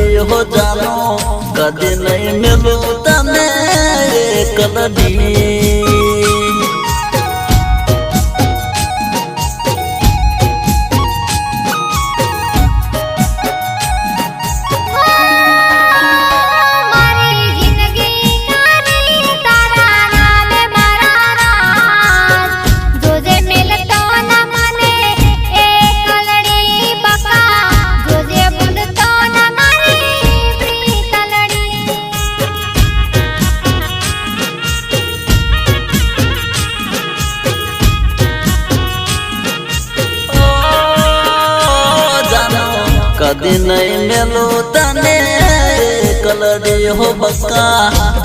कलड़ी हो जानो कदे नहीं मिलो तने कलड़ी कदी नहीं मिलो तने कलड़ी हो बक्का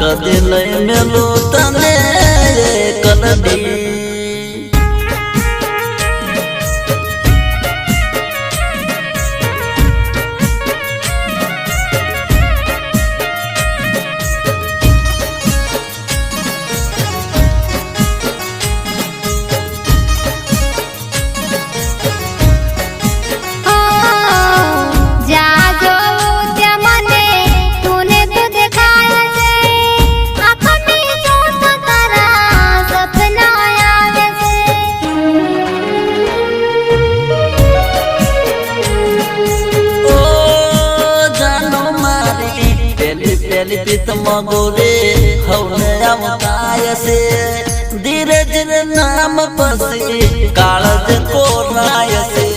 कदी नहीं मिलो तने कलड़ी मगोरे हवने अवताय से धीरे धीरे नाम पसी कालज को राय से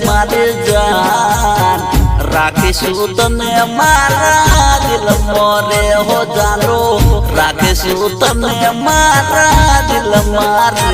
मारे जान राखीशु तने मारा दिल मोरे हो जानो राखीशु तने मारा दिल मारे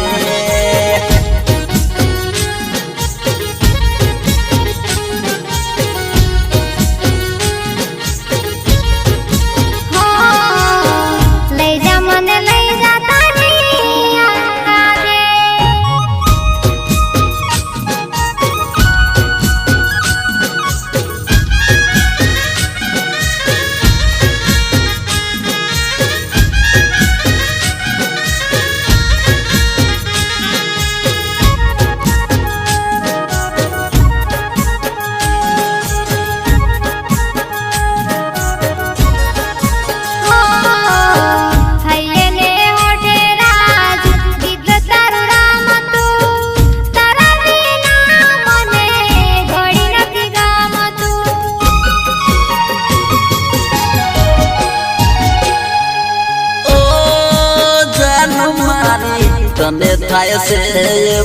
तने थाय से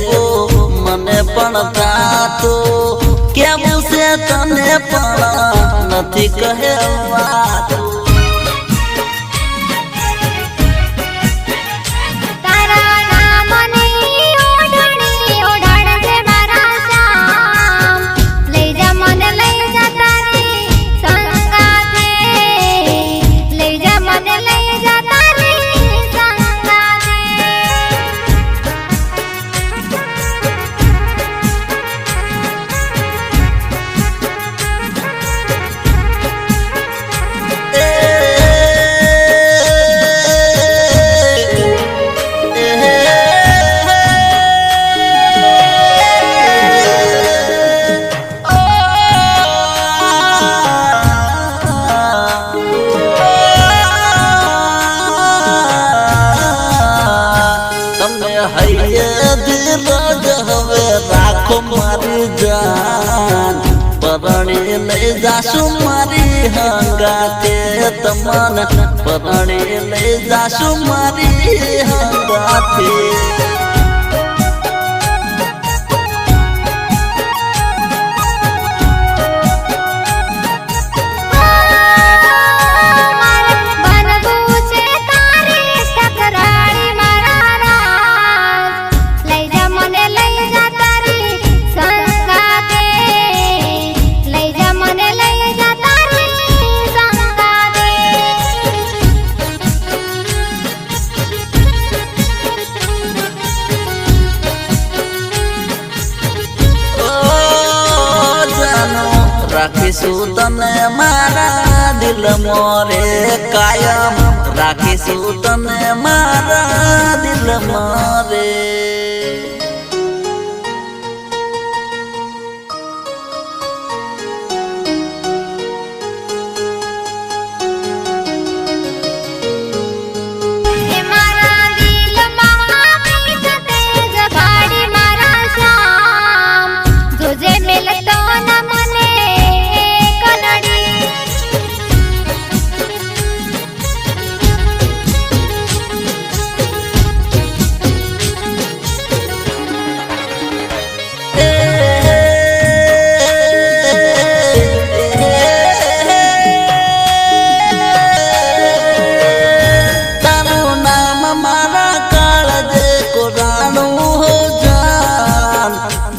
वो मने पण था तो क्या मुझसे तने पण नथी कहे बात राखो मारी जान परणी ले जासु मारी મારી હંગાતે તમન પરણે લઈ જાશું મારી હંગાતે રાખીશું તને મારા દિલમાં રે કાયમ રાખીશું તને મારા દિલમાં રે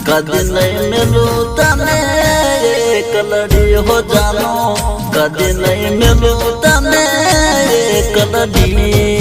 कदी नहीं मिलू तने कलड़ी हो जानो कदी नहीं मिलू तने कलड़ी।